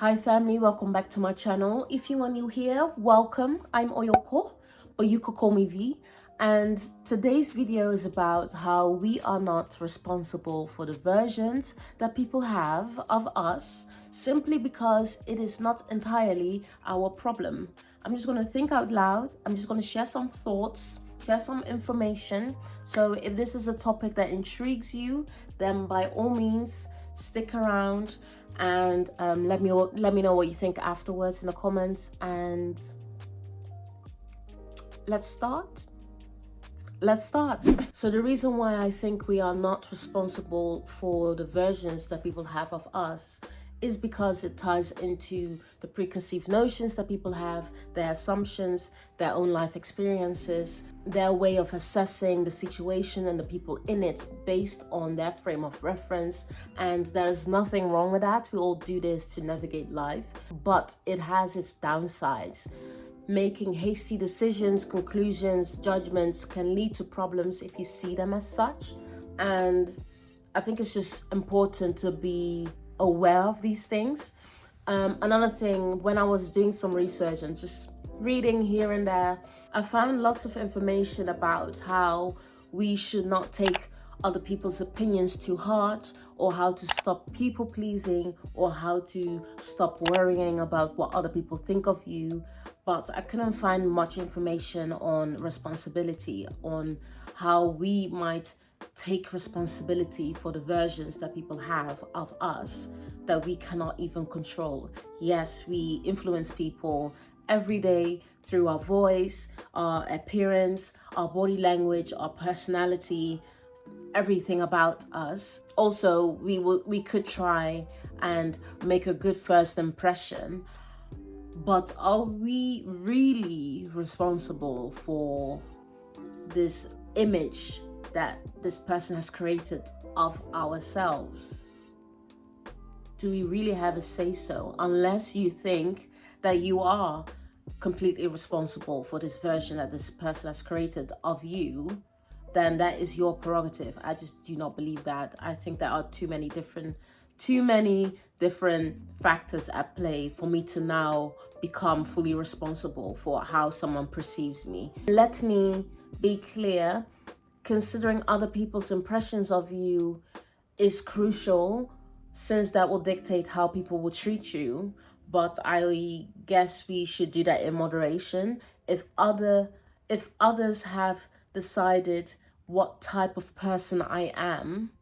Hi family, welcome back to my channel. If you are new here, welcome. I'm OYOKO, or you could call me V. And today's video is about how we are not responsible for the versions that people have of us simply because it is not entirely our problem. I'm just going to think out loud. I'm just going to share some thoughts, share some information. So if this is a topic that intrigues you, then by all means, stick around and let me know what you think afterwards in the comments, and let's start. So the reason why I think we are not responsible for the versions that people have of us is because it ties into the preconceived notions that people have, their assumptions, their own life experiences, their way of assessing the situation and the people in it based on their frame of reference. And there's nothing wrong with that. We all do this to navigate life, but it has its downsides. Making hasty decisions, conclusions, judgments can lead to problems if you see them as such. And I think it's just important to be aware of these things. Another thing, when I was doing some research and just reading here and there, I found lots of information about how we should not take other people's opinions too hard, or how to stop people pleasing, or how to stop worrying about what other people think of you. But I couldn't find much information on responsibility, on how we might take responsibility for the versions that people have of us that we cannot even control. Yes, we influence people every day through our voice, our appearance, our body language, our personality, everything about us. Also, we could try and make a good first impression, but are we really responsible for this image that this person has created of ourselves? Do we really have a say-so? Unless you think that you are completely responsible for this version that this person has created of you, then that is your prerogative. I just do not believe that. I think there are too many different factors at play for me to now become fully responsible for how someone perceives me. Let me be clear. Considering other people's impressions of you is crucial, since that will dictate how people will treat you. But I guess we should do that in moderation. If others have decided what type of person I am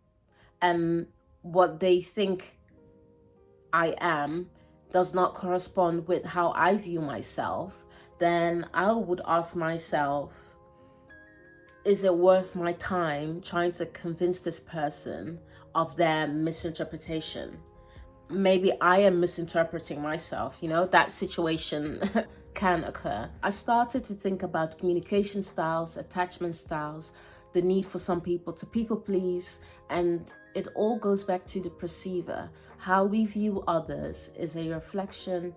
and what they think I am does not correspond with how I view myself, then I would ask myself, is it worth my time trying to convince this person of their misinterpretation? Maybe I am misinterpreting myself, that situation can occur. I started to think about communication styles, attachment styles, the need for some people to people please, and it all goes back to the perceiver. How we view others is a reflection.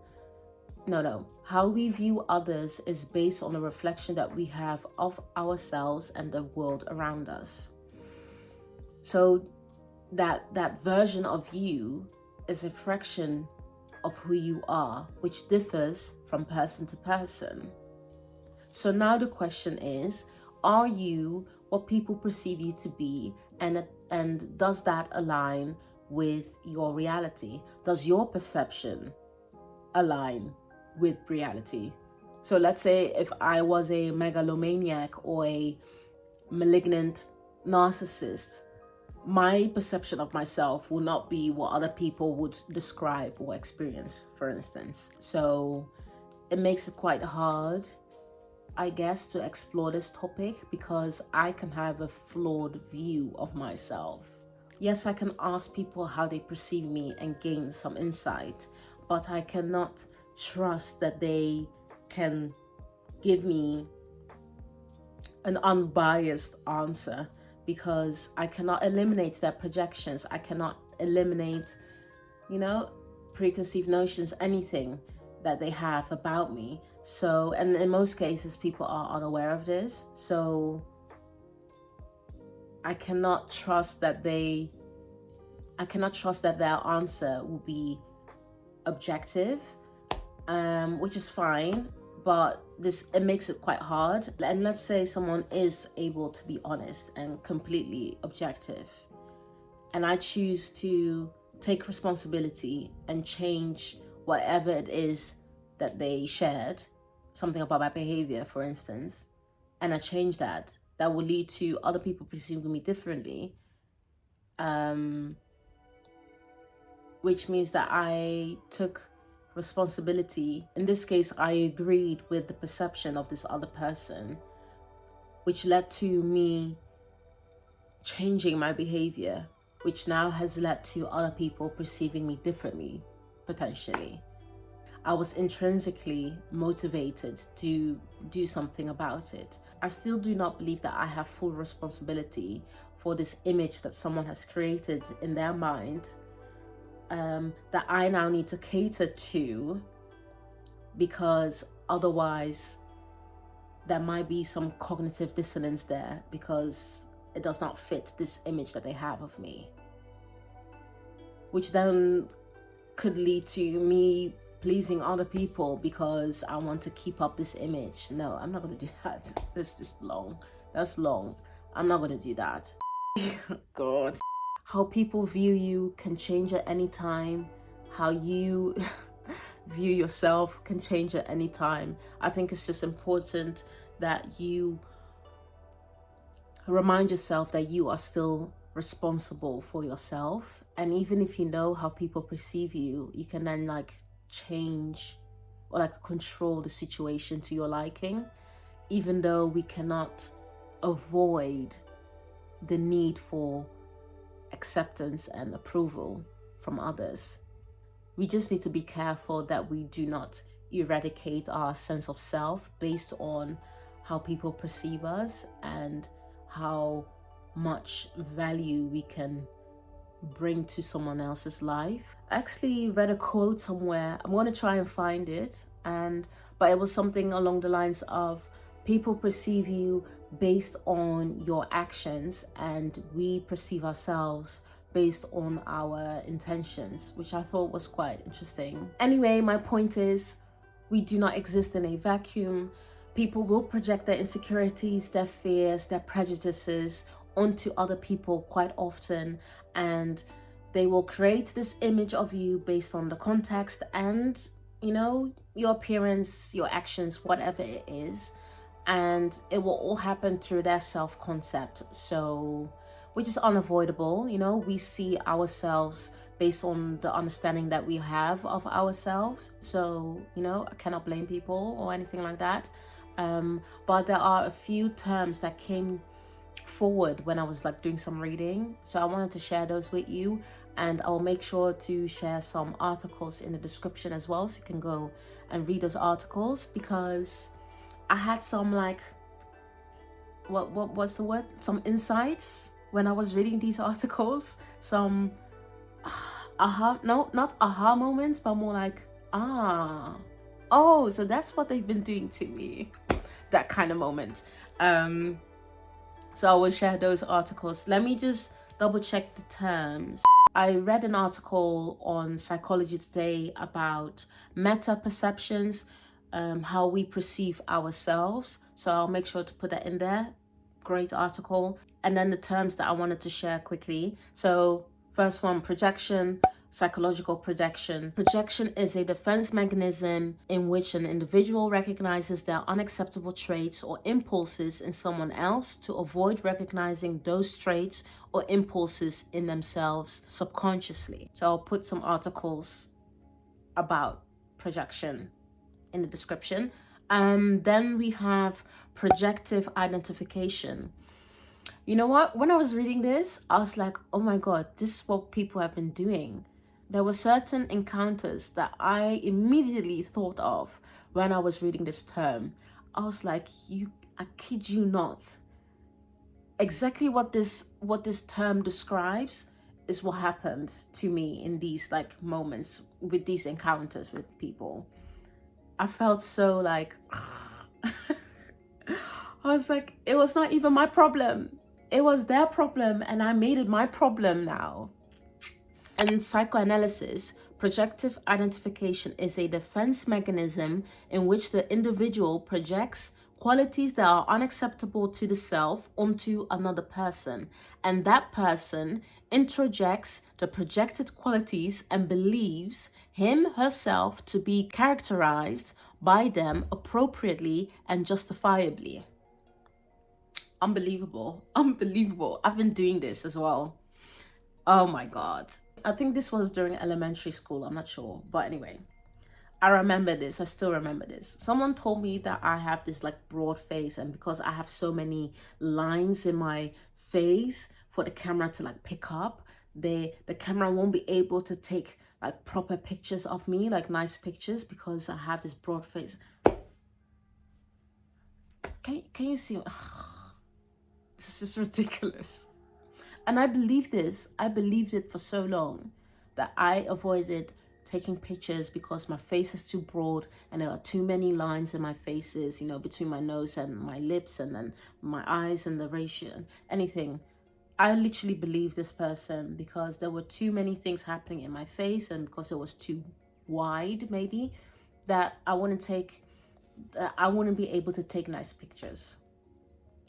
How we view others is based on a reflection that we have of ourselves and the world around us. So that version of you is a fraction of who you are, which differs from person to person. So now the question is, are you what people perceive you to be, and does that align with your reality? Does your perception align with reality? So let's say if I was a megalomaniac or a malignant narcissist, my perception of myself will not be what other people would describe or experience, for instance. So it makes it quite hard, I guess, to explore this topic because I can have a flawed view of myself. Yes, I can ask people how they perceive me and gain some insight, but I cannot trust that they can give me an unbiased answer, because I cannot eliminate their projections. I cannot eliminate, preconceived notions, anything that they have about me. So, and in most cases, people are unaware of this. So I cannot trust that their answer will be objective, which is fine, but it makes it quite hard. And let's say someone is able to be honest and completely objective, and I choose to take responsibility and change whatever it is that they shared, something about my behavior, for instance, and I change that will lead to other people perceiving me differently, which means that I took responsibility. In this case, I agreed with the perception of this other person, which led to me changing my behavior, which now has led to other people perceiving me differently, potentially. I was intrinsically motivated to do something about it. I still do not believe that I have full responsibility for this image that someone has created in their mind, that I now need to cater to, because otherwise there might be some cognitive dissonance there, because it does not fit this image that they have of me, which then could lead to me pleasing other people because I want to keep up this image. No, I'm not going to do that. That's just long. That's long. I'm not going to do that. God. How people view you can change at any time. How you view yourself can change at any time. I think it's just important that you remind yourself that you are still responsible for yourself. And even if you know how people perceive you, you can then change or control the situation to your liking, even though we cannot avoid the need for acceptance and approval from others. We just need to be careful that we do not eradicate our sense of self based on how people perceive us and how much value we can bring to someone else's life. I actually read a quote somewhere. I'm going to try and find it, but it was something along the lines of, people perceive you based on your actions and we perceive ourselves based on our intentions, which I thought was quite interesting. Anyway, my point is, we do not exist in a vacuum. People will project their insecurities, their fears, their prejudices onto other people quite often, and they will create this image of you based on the context and, your appearance, your actions, whatever it is, and it will all happen through their self-concept, which is unavoidable. We see ourselves based on the understanding that we have of ourselves, so I cannot blame people or anything like that, but there are a few terms that came forward when I was doing some reading, so I wanted to share those with you, and I'll make sure to share some articles in the description as well, so you can go and read those articles, because I had some what's the word? Some insights when I was reading these articles, some not aha moments, but more oh, so that's what they've been doing to me, that kind of moment. So I will share those articles. Let me just double check the terms. I read an article on Psychology Today about meta perceptions, how we perceive ourselves. So I'll make sure to put that in there. Great article. And then the terms that I wanted to share quickly. So first one, projection. Psychological projection. Projection is a defense mechanism in which an individual recognizes their unacceptable traits or impulses in someone else to avoid recognizing those traits or impulses in themselves subconsciously. So I'll put some articles about projection in the description. Then we have projective identification. You know what? When I was reading this, I was like, oh my God, this is what people have been doing. There were certain encounters that I immediately thought of when I was reading this term. I was like, I kid you not. Exactly what this term describes is what happened to me in these moments with these encounters with people. I felt so I was like, it was not even my problem. It was their problem, and I made it my problem now. In psychoanalysis, Projective identification is a defense mechanism in which the individual projects qualities that are unacceptable to the self onto another person, and that person introjects the projected qualities and believes herself to be characterized by them appropriately and justifiably. Unbelievable. I've been doing this as well. Oh my God. I think this was during elementary school, I'm not sure, but anyway, I remember this. I still remember this. Someone told me that I have this like broad face, and because I have so many lines in my face for the camera to like pick up, the camera won't be able to take like proper pictures of me, like nice pictures, because I have this broad face. Can you see? This is just ridiculous. And I believed this. I believed it for so long that I avoided taking pictures because my face is too broad and there are too many lines in my faces, you know, between my nose and my lips, and then my eyes and the ratio and anything. I literally believed this person because there were too many things happening in my face, and because it was too wide, maybe, that I wouldn't be able to take nice pictures.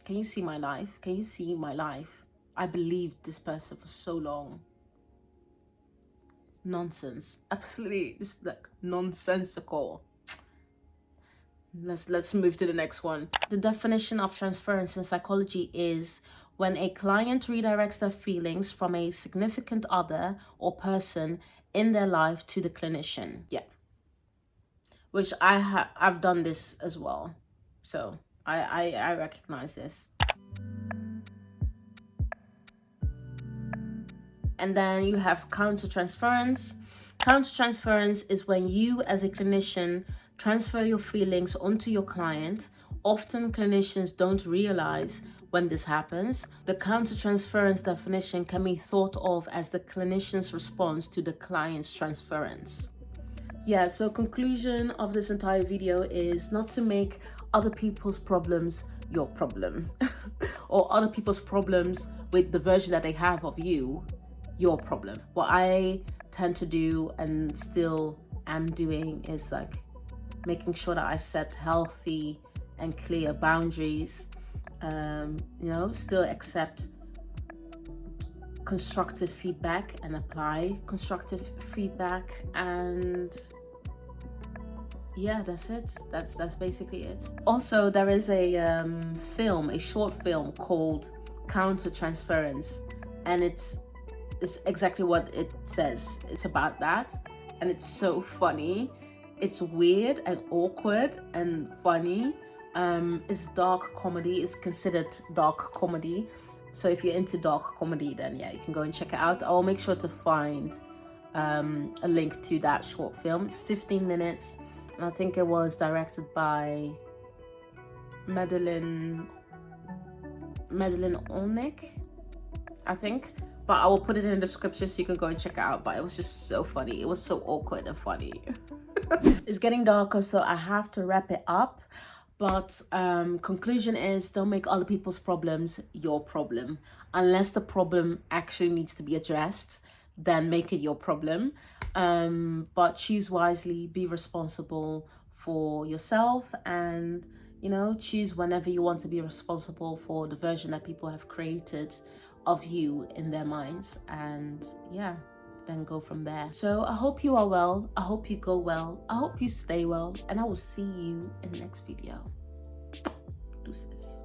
Can you see my life? Can you see my life? I believed this person for so long. Nonsense. Absolutely, this is like nonsensical. Let's move to the next one. The definition of transference in psychology is when a client redirects their feelings from a significant other or person in their life to the clinician. Yeah. Which I've done this as well. So I recognize this. And then you have countertransference. Countertransference is when you as a clinician transfer your feelings onto your client. Often clinicians don't realize when this happens. The countertransference definition can be thought of as the clinician's response to the client's transference. Yeah, so conclusion of this entire video is not to make other people's problems your problem or other people's problems with the version that they have of you your problem. What I tend to do and still am doing is like making sure that I set healthy and clear boundaries, you know, still accept constructive feedback and apply constructive feedback, and yeah, that's it. That's basically it. Also, there is a short film called Countertransference, and it's exactly what it says. It's about that, and it's so funny. It's weird and awkward and funny. It's dark comedy. It's considered dark comedy. So if you're into dark comedy, then yeah, you can go and check it out. I'll make sure to find a link to that short film. It's 15 minutes, and I think it was directed by Madeline Olnick, I think. But I will put it in the description so you can go and check it out. But it was just so funny. It was so awkward and funny. It's getting darker, so I have to wrap it up. But conclusion is, don't make other people's problems your problem. Unless the problem actually needs to be addressed, then make it your problem. But choose wisely, be responsible for yourself, and, you know, choose whenever you want to be responsible for the version that people have created of you in their minds, and yeah, then go from there. So I hope you are well, I hope you go well, I hope you stay well, and I will see you in the next video. Deuces.